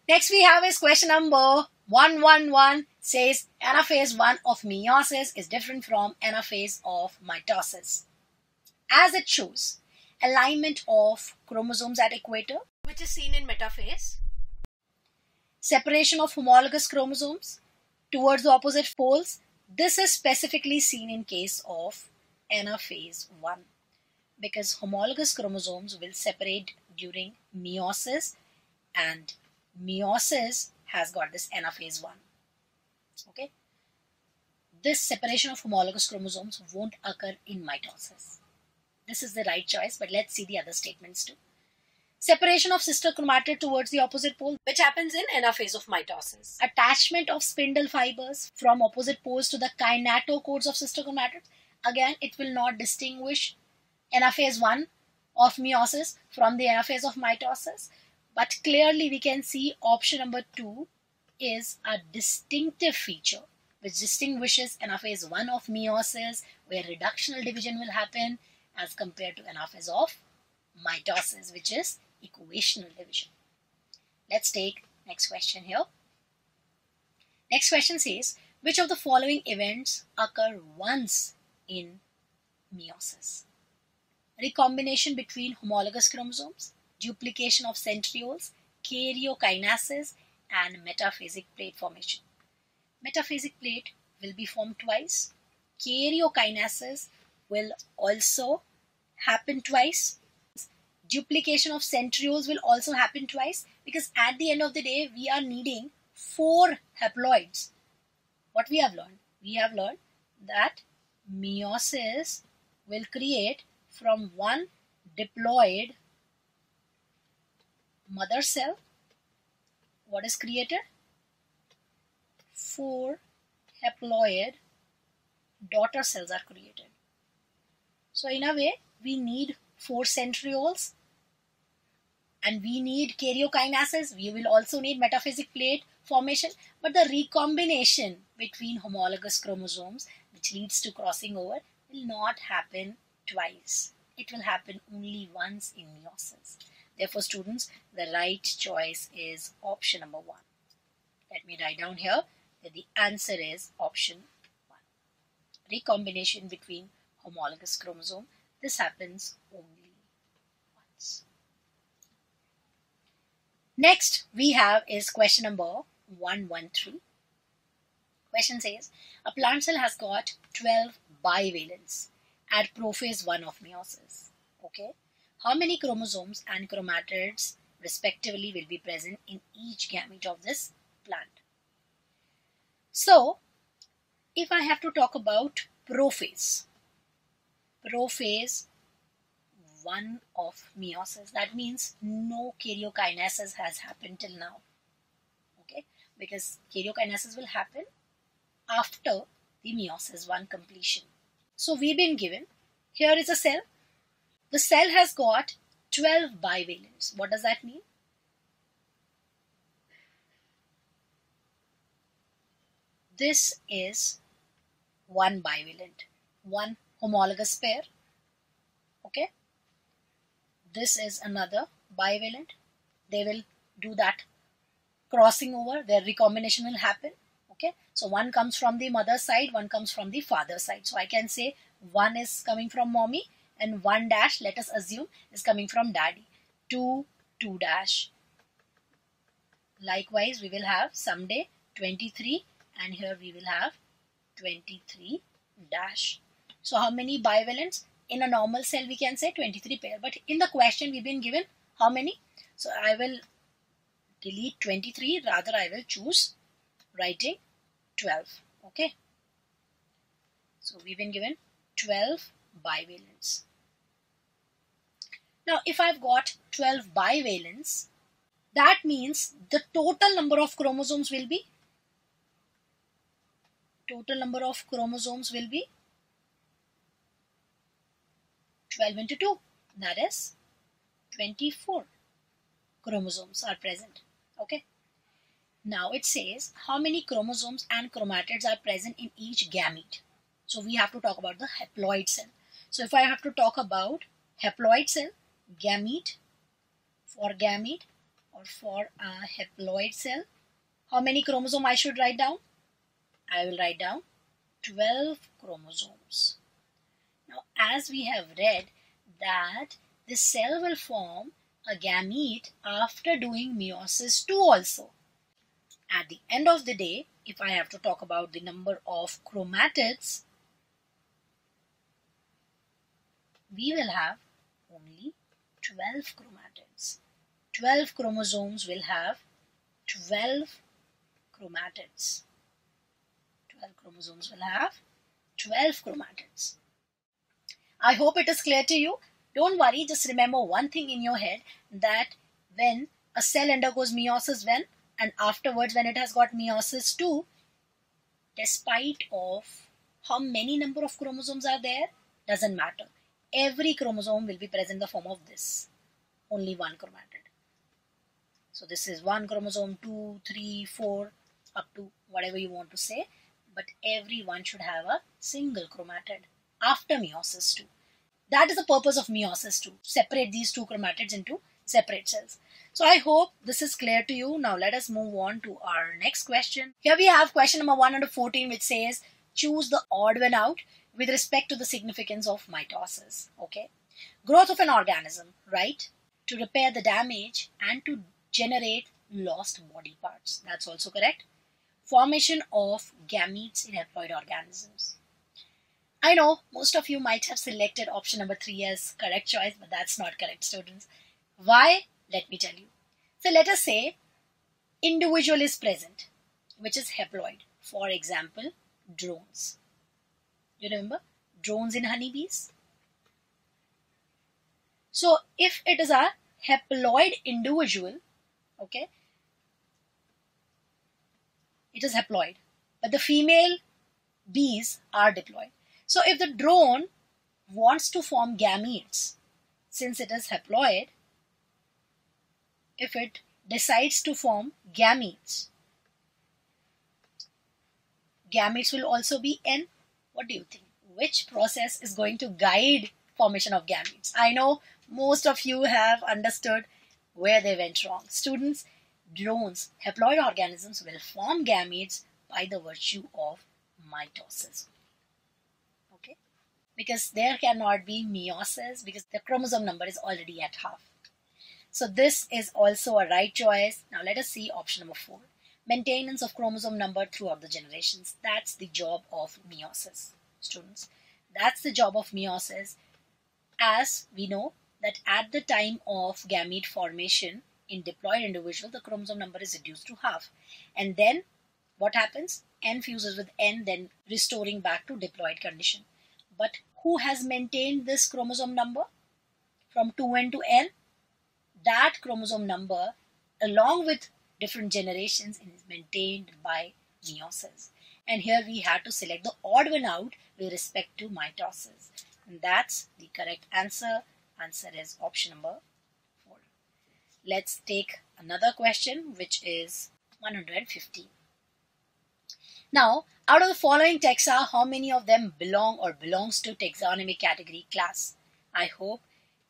Next we have is question number 111, says anaphase 1 of meiosis is different from anaphase of mitosis, as it shows alignment of chromosomes at equator, which is seen in metaphase, separation of homologous chromosomes towards the opposite poles. This is specifically seen in case of anaphase 1, because homologous chromosomes will separate during meiosis, and meiosis has got this anaphase 1. Okay, this separation of homologous chromosomes won't occur in mitosis. This is the right choice, but let's see the other statements too. Separation of sister chromatid towards the opposite pole, which happens in anaphase of mitosis. Attachment of spindle fibers from opposite poles to the kinetochores of sister chromatids. Again, it will not distinguish anaphase 1 of meiosis from the anaphase of mitosis. But clearly we can see option number 2 is a distinctive feature which distinguishes anaphase 1 of meiosis, where reductional division will happen, as compared to anaphase of mitosis, which is equational division. Let's take next question here. Next question says, which of the following events occur once in meiosis? Recombination between homologous chromosomes, duplication of centrioles, karyokinases, and metaphasic plate formation. Metaphasic plate will be formed twice. Karyokinases will also happen twice. Duplication of centrioles will also happen twice, because at the end of the day we are needing 4 haploids. What we have learned? We have learned that meiosis will create from one diploid mother cell. What is created? 4 haploid daughter cells are created. So in a way we need 4 centrioles, and we need karyokinases. We will also need metaphasic plate formation, but the recombination between homologous chromosomes, which leads to crossing over, will not happen twice. It will happen only once in meiosis. Therefore, students, the right choice is option number 1. Let me write down here that the answer is option 1. Recombination between homologous chromosome. This happens only once. Next we have is question number 113. Question says, a plant cell has got 12 bivalents at prophase 1 of meiosis. Okay, how many chromosomes and chromatids respectively will be present in each gamete of this plant? So if I have to talk about prophase 1 of meiosis, that means no karyokinases has happened till now. Okay, because karyokinases will happen after the meiosis 1 completion. So we've been given, here is a cell. The cell has got 12 bivalents. What does that mean? This is one bivalent, one homologous pair. Okay, this is another bivalent. They will do that crossing over, their recombination will happen. Okay, so one comes from the mother side, one comes from the father side. So I can say one is coming from mommy and 1 dash, let us assume, is coming from daddy. 2 dash. Likewise we will have someday 23, and here we will have 23 dash. So how many bivalents? In a normal cell we can say 23 pair, but in the question we've been given how many? So I will delete 23, rather I will choose writing 12. Okay, so we've been given 12 bivalents. Now if I've got 12 bivalents, that means the total number of chromosomes will be 12 into 2, that is 24 chromosomes are present. Okay, now it says how many chromosomes and chromatids are present in each gamete. So we have to talk about the haploid cell. So if I have to talk about haploid cell, gamete, for gamete or for a haploid cell, how many chromosomes I should write down? I will write down 12 chromosomes. Now, as we have read that this cell will form a gamete after doing meiosis II also. At the end of the day, if I have to talk about the number of chromatids, we will have only 12 chromatids. 12 chromosomes will have 12 chromatids. 12 chromosomes will have 12 chromatids. I hope it is clear to you. Don't worry, just remember one thing in your head, that when a cell undergoes meiosis and afterwards when it has got meiosis II, despite of how many number of chromosomes are there, doesn't matter. Every chromosome will be present in the form of this. Only one chromatid. So this is 1 chromosome, 2, 3, 4, up to whatever you want to say. But every one should have a single chromatid after meiosis II. That is the purpose of meiosis II. Separate these two chromatids into separate cells. So I hope this is clear to you. Now let us move on to our next question. Here we have question number 114, which says choose the odd one out with respect to the significance of mitosis. Okay. Growth of an organism, right? To repair the damage and to generate lost body parts. That's also correct. Formation of gametes in haploid organisms. I know most of you might have selected option number 3 as correct choice, but that's not correct, students. Why? Let me tell you. So let us say individual is present, which is haploid. For example, drones. You remember drones in honeybees? So if it is a haploid individual, okay, it is haploid, but the female bees are diploid. So if the drone wants to form gametes, since it is haploid, if it decides to form gametes, gametes will also be N. What do you think? Which process is going to guide formation of gametes? I know most of you have understood where they went wrong. Students, drones, haploid organisms will form gametes by the virtue of mitosis. Okay? Because there cannot be meiosis because the chromosome number is already at half. So this is also a right choice. Now let us see option number 4. Maintenance of chromosome number throughout the generations. That's the job of meiosis, students. That's the job of meiosis. As we know that at the time of gamete formation in diploid individual, the chromosome number is reduced to half. And then what happens? N fuses with N, then restoring back to diploid condition. But who has maintained this chromosome number from 2N to N? That chromosome number, along with different generations, is maintained by meiosis. And here we have to select the odd one out with respect to mitosis. And that's the correct answer. Answer is option number 4. Let's take another question, which is 115. Now, out of the following taxa, how many of them belong or belongs to taxonomic category class? I hope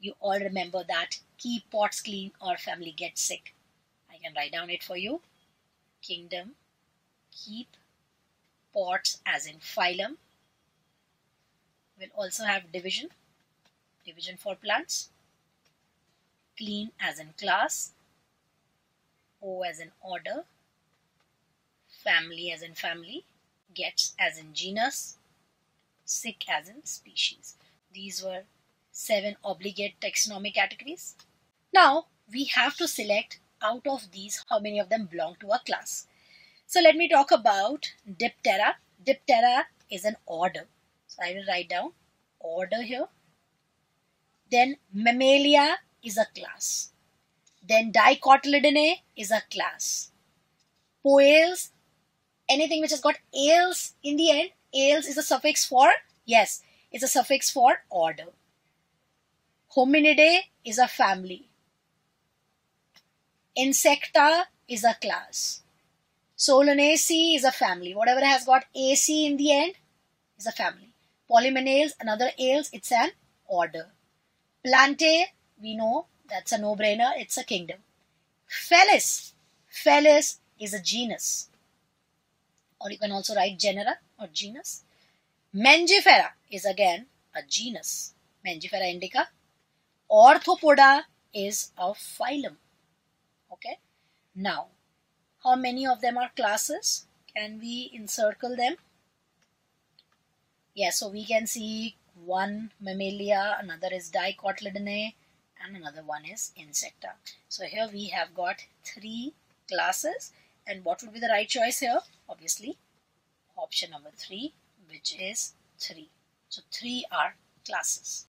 you all remember that keep pots clean or family gets sick. I can write down it for you. Kingdom, keep, pots as in phylum. We'll also have division, division for plants. Clean as in class. O as in order. Family as in family. Gets as in genus. Sick as in species. These were 7 obligate taxonomic categories. Now we have to select out of these how many of them belong to a class. So let me talk about Diptera. Diptera is an order. So I will write down order here. Then Mammalia is a class. Then Dicotyledonea is a class. Poales, anything which has got ales in the end. Ales is a suffix for, yes, it's a suffix for order. Hominidae is a family. Insecta is a class. Solanaceae is a family. Whatever has got AC in the end is a family. Polymenales, another ales, it's an order. Plantae, we know that's a no-brainer, it's a kingdom. Felis. Felis is a genus, or you can also write genera or genus. Mangifera is again a genus, Mangifera indica. Orthopoda is a phylum. Okay. Now, how many of them are classes? Can we encircle them? Yes, so we can see one Mammalia, another is Dicotyledonea, and another one is Insecta. So here we have got 3 classes, and what would be the right choice here? Obviously, option number 3, which is 3. So 3 are classes.